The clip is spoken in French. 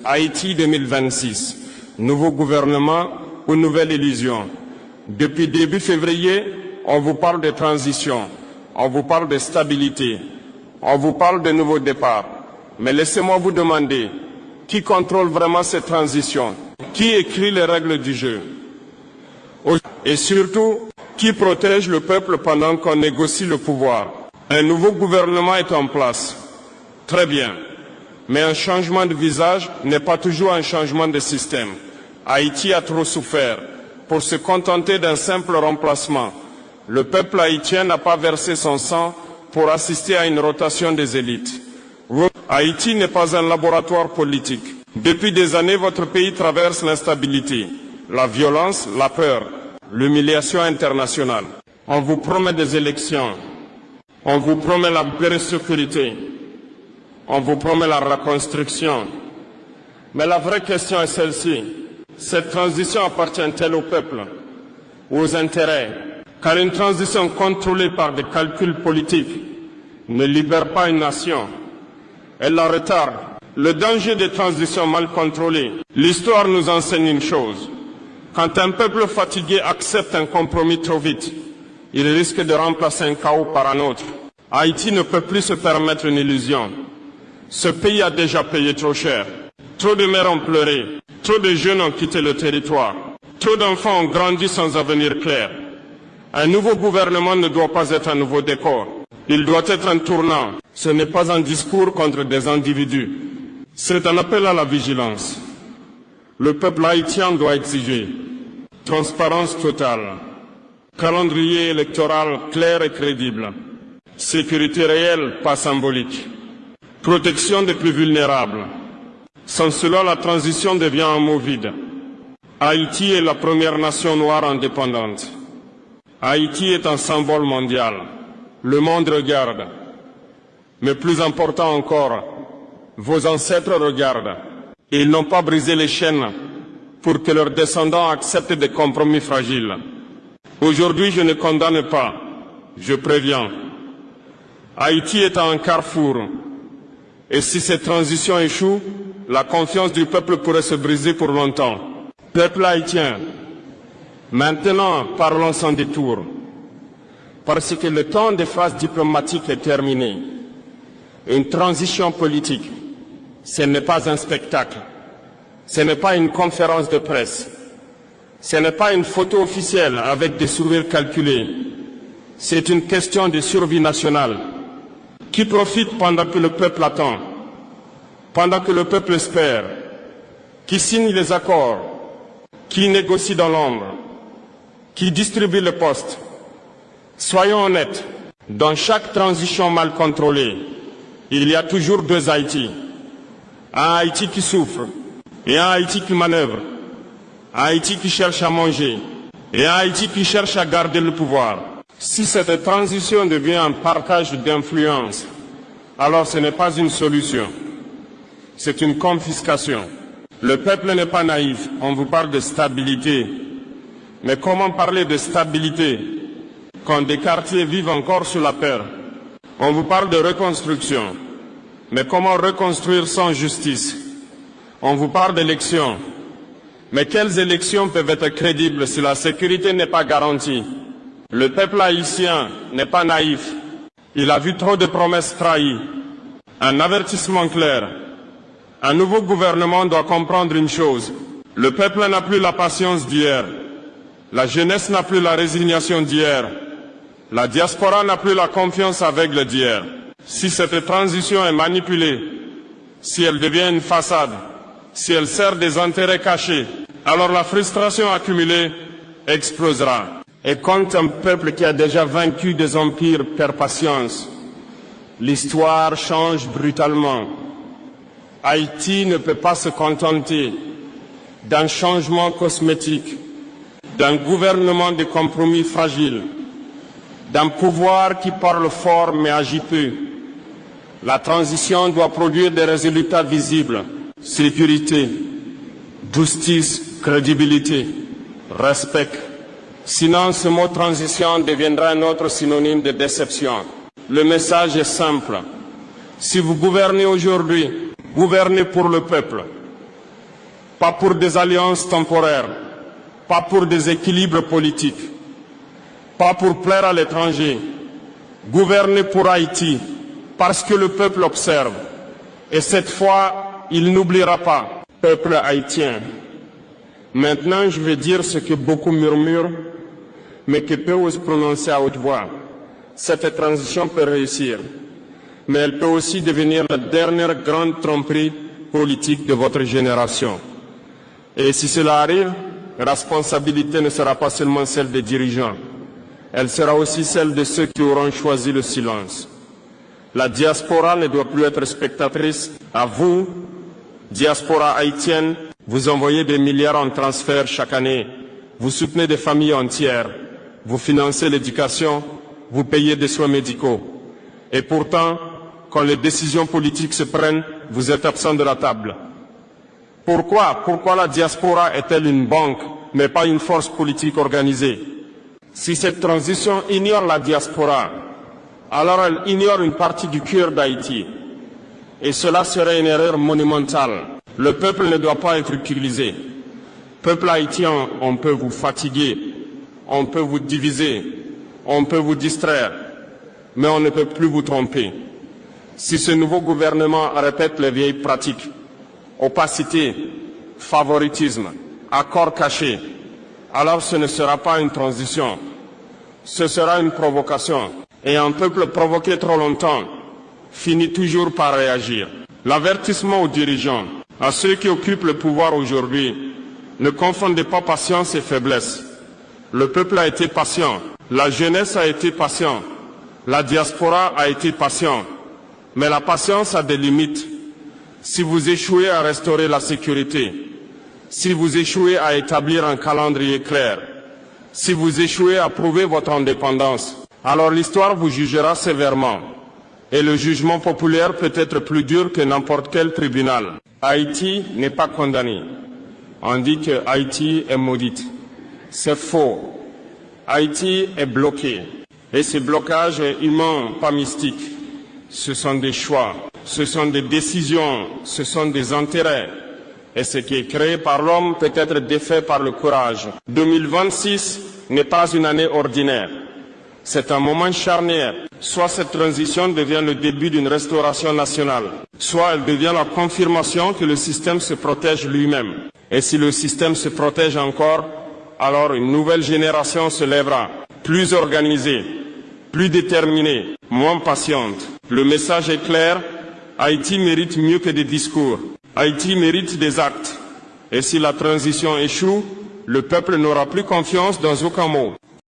Haïti 2026, nouveau gouvernement ou nouvelle illusion. Depuis début février, on vous parle de transition, on vous parle de stabilité, on vous parle de nouveau départ. Mais laissez-moi vous demander, qui contrôle vraiment cette transition? Qui écrit les règles du jeu? Et surtout, qui protège le peuple pendant qu'on négocie le pouvoir? Un nouveau gouvernement est en place. Très bien. Mais un changement de visage n'est pas toujours un changement de système. Haïti a trop souffert. Pour se contenter d'un simple remplacement, le peuple haïtien n'a pas versé son sang pour assister à une rotation des élites. Haïti n'est pas un laboratoire politique. Depuis des années, votre pays traverse l'instabilité, la violence, la peur, l'humiliation internationale. On vous promet des élections. On vous promet la pleine sécurité. On vous promet la reconstruction. Mais la vraie question est celle-ci. Cette transition appartient-elle au peuple ou aux intérêts? Car une transition contrôlée par des calculs politiques ne libère pas une nation. Elle la retarde. Le danger des transitions mal contrôlées. L'histoire nous enseigne une chose. Quand un peuple fatigué accepte un compromis trop vite, il risque de remplacer un chaos par un autre. Haïti ne peut plus se permettre une illusion. Ce pays a déjà payé trop cher. Trop de mères ont pleuré. Trop de jeunes ont quitté le territoire. Trop d'enfants ont grandi sans avenir clair. Un nouveau gouvernement ne doit pas être un nouveau décor. Il doit être un tournant. Ce n'est pas un discours contre des individus. C'est un appel à la vigilance. Le peuple haïtien doit exiger transparence totale, calendrier électoral clair et crédible, sécurité réelle, pas symbolique, protection des plus vulnérables. Sans cela, la transition devient un mot vide. Haïti est la première nation noire indépendante. Haïti est un symbole mondial. Le monde regarde. Mais plus important encore, vos ancêtres regardent. Ils n'ont pas brisé les chaînes pour que leurs descendants acceptent des compromis fragiles. Aujourd'hui, je ne condamne pas, je préviens. Haïti est à un carrefour. Et si cette transition échoue, la confiance du peuple pourrait se briser pour longtemps. Peuple haïtien, maintenant parlons sans détour. Parce que le temps des phrases diplomatiques est terminé. Une transition politique, ce n'est pas un spectacle. Ce n'est pas une conférence de presse. Ce n'est pas une photo officielle avec des sourires calculés. C'est une question de survie nationale. Qui profite pendant que le peuple attend, pendant que le peuple espère, qui signe les accords, qui négocie dans l'ombre, qui distribue le poste. Soyons honnêtes, dans chaque transition mal contrôlée, il y a toujours deux Haïti. Un Haïti qui souffre et un Haïti qui manœuvre. Un Haïti qui cherche à manger et un Haïti qui cherche à garder le pouvoir. Si cette transition devient un partage d'influence, alors ce n'est pas une solution, c'est une confiscation. Le peuple n'est pas naïf, on vous parle de stabilité. Mais comment parler de stabilité quand des quartiers vivent encore sous la peur? On vous parle de reconstruction. Mais comment reconstruire sans justice? On vous parle d'élections. Mais quelles élections peuvent être crédibles si la sécurité n'est pas garantie? Le peuple haïtien n'est pas naïf. Il a vu trop de promesses trahies. Un avertissement clair. Un nouveau gouvernement doit comprendre une chose. Le peuple n'a plus la patience d'hier. La jeunesse n'a plus la résignation d'hier. La diaspora n'a plus la confiance aveugle d'hier. Si cette transition est manipulée, si elle devient une façade, si elle sert des intérêts cachés, alors la frustration accumulée explosera. Et quand un peuple qui a déjà vaincu des empires perd patience, l'histoire change brutalement. Haïti ne peut pas se contenter d'un changement cosmétique, d'un gouvernement de compromis fragile, d'un pouvoir qui parle fort mais agit peu. La transition doit produire des résultats visibles. Sécurité, justice, crédibilité, respect. Sinon, ce mot transition deviendra un autre synonyme de déception. Le message est simple. Si vous gouvernez aujourd'hui, gouvernez pour le peuple. pas pour des alliances temporaires, pas pour des équilibres politiques, pas pour plaire à l'étranger. Gouverner pour Haïti, parce que le peuple observe. Et cette fois, il n'oubliera pas. Peuple haïtien. Maintenant, je vais dire ce que beaucoup murmurent, mais que peu osent prononcer à haute voix. Cette transition peut réussir, mais elle peut aussi devenir la dernière grande tromperie politique de votre génération. Et si cela arrive, la responsabilité ne sera pas seulement celle des dirigeants, elle sera aussi celle de ceux qui auront choisi le silence. La diaspora ne doit plus être spectatrice. À vous, diaspora haïtienne, vous envoyez des milliards en transfert chaque année, vous soutenez des familles entières, vous financez l'éducation, vous payez des soins médicaux. Et pourtant, quand les décisions politiques se prennent, vous êtes absent de la table. Pourquoi la diaspora est-elle une banque, mais pas une force politique organisée? Si cette transition ignore la diaspora, alors elle ignore une partie du cœur d'Haïti. Et cela serait une erreur monumentale. Le peuple ne doit pas être utilisé. Peuple haïtien, on peut vous fatiguer, on peut vous diviser, on peut vous distraire, mais on ne peut plus vous tromper. Si ce nouveau gouvernement répète les vieilles pratiques, opacité, favoritisme, accords cachés, alors ce ne sera pas une transition, ce sera une provocation. Et un peuple provoqué trop longtemps finit toujours par réagir. L'avertissement aux dirigeants, à ceux qui occupent le pouvoir aujourd'hui, ne confondez pas patience et faiblesse. Le peuple a été patient, la jeunesse a été patiente, la diaspora a été patiente. Mais la patience a des limites. Si vous échouez à restaurer la sécurité, si vous échouez à établir un calendrier clair, si vous échouez à prouver votre indépendance, alors l'histoire vous jugera sévèrement. Et le jugement populaire peut être plus dur que n'importe quel tribunal. Haïti n'est pas condamné. On dit que Haïti est maudite. C'est faux. Haïti est bloqué. Et ce blocage est humain, pas mystique. Ce sont des choix, ce sont des décisions, ce sont des intérêts. Et ce qui est créé par l'homme peut être défait par le courage. 2026 n'est pas une année ordinaire. C'est un moment charnière. Soit cette transition devient le début d'une restauration nationale, soit elle devient la confirmation que le système se protège lui-même. Et si le système se protège encore, alors une nouvelle génération se lèvera, plus organisée, plus déterminée, moins patiente. Le message est clair, Haïti mérite mieux que des discours. Haïti mérite des actes. Et si la transition échoue, le peuple n'aura plus confiance dans aucun mot.